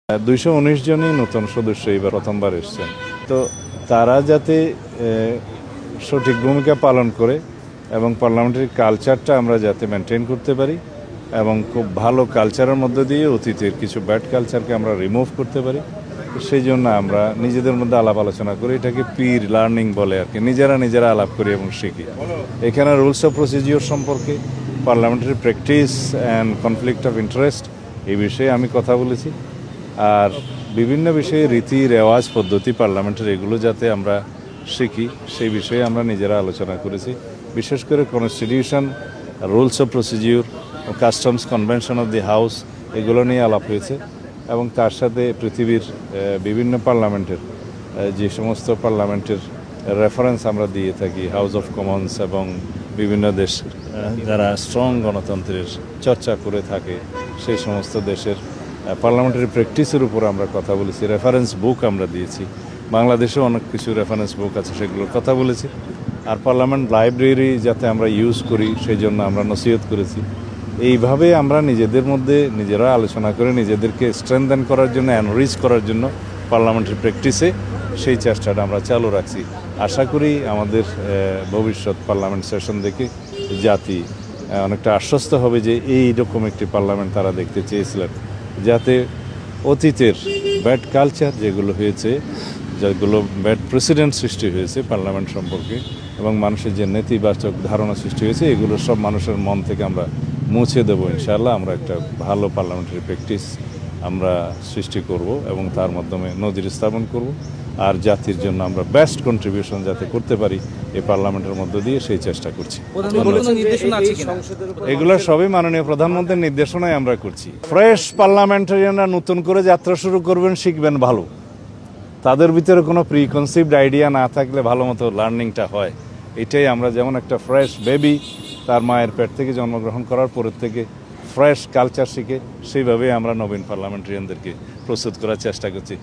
219 জনই নতুন সদস্য এবার প্রথমবার এসেছেন। তো তারা যাতে সঠিক ভূমিকা পালন করে এবং পার্লামেন্টারি কালচারটা আমরা যাতে মেনটেন করতে পারি এবং খুব ভালো কালচারের মধ্যে দিয়ে অতীতের কিছু ব্যাড কালচারকে আমরা রিমুভ করতে পারি, সেই জন্য আমরা নিজেদের মধ্যে আলাপ আলোচনা করি। এটাকে পির লার্নিং বলে আর কি, নিজেরা আলাপ করি এবং শিখি। এখানে রুলস অফ প্রসিজিওর সম্পর্কে, parliamentary practice and conflict of interest এই বিষয়ে আমি কথা বলেছি। আর বিভিন্ন বিষয়ে রীতি রেওয়াজ পদ্ধতি পার্লামেন্টের এগুলো যাতে আমরা শিখি সেই বিষয়ে আমরা নিজেরা আলোচনা করেছি। বিশেষ করে constitution, rules of procedure, customs convention of the house এগুলো নিয়ে আলাপ হয়েছে এবং তার সাথে পৃথিবীর বিভিন্ন পার্লামেন্টের যে সমস্ত পার্লামেন্টের রেফারেন্স আমরা দিয়ে থাকি, হাউস অফ কমন্স এবং বিভিন্ন দেশ যারা স্ট্রং গণতন্ত্রের চর্চা করে থাকে সেই সমস্ত দেশের পার্লামেন্টারি প্র্যাকটিসের উপর আমরা কথা বলেছি। রেফারেন্স বুক আমরা দিয়েছি, বাংলাদেশেও অনেক কিছু রেফারেন্স বুক আছে সেগুলোর কথা বলেছি। আর পার্লামেন্ট লাইব্রেরি যাতে আমরা ইউজ করি সেই জন্য আমরা নসিহত করেছি। এইভাবে আমরা নিজেদের মধ্যে নিজেরা আলোচনা করে নিজেদেরকে স্ট্রেংথেন করার জন্য, এনরিচ করার জন্য পার্লামেন্টারি প্র্যাকটিসে সেই চেষ্টাটা আমরা চালু রাখছি। আশা করি আমাদের ভবিষ্যৎ পার্লামেন্ট সেশন দেখে জাতি অনেকটা আশ্বস্ত হবে যে এইরকম একটি পার্লামেন্ট তারা দেখতে চেয়েছিলেন, যাতে অতীতের ব্যাড কালচার যেগুলো হয়েছে, যেগুলো ব্যাড প্রেসিডেন্ট সৃষ্টি হয়েছে পার্লামেন্ট সম্পর্কে এবং মানুষের যে নেতিবাচক ধারণা সৃষ্টি হয়েছে, এগুলো সব মানুষের মন থেকে আমরা মুছে দেবো ইনশাআল্লাহ। আমরা একটা ভালো পার্লামেন্টারি প্র্যাকটিস আমরা সৃষ্টি করব এবং তার মাধ্যমে নজির স্থাপন করব। আর জাতির জন্য আমরা বেস্ট কন্ট্রিবিউশন যাতে করতে পারি এই পার্লামেন্টের মধ্য দিয়ে সেই চেষ্টা করছি। এগুলো সবই মাননীয় প্রধানমন্ত্রীর নির্দেশনায় আমরা করছি। ফ্রেশ পার্লামেন্টারিয়ানরা নতুন করে যাত্রা শুরু করবেন, শিখবেন ভালো। তাদের ভিতরে কোনো প্রিকনসিভড আইডিয়া না থাকলে ভালো মতো লার্নিংটা হয়। এটাই আমরা, যেমন একটা ফ্রেশ বেবি তার মায়ের পেট থেকে জন্মগ্রহণ করার পরের থেকে ফ্রেশ কালচার শিখে, সেইভাবে আমরা নবীন পার্লামেন্টারিয়ানদেরকে প্রস্তুত করার চেষ্টা করছি।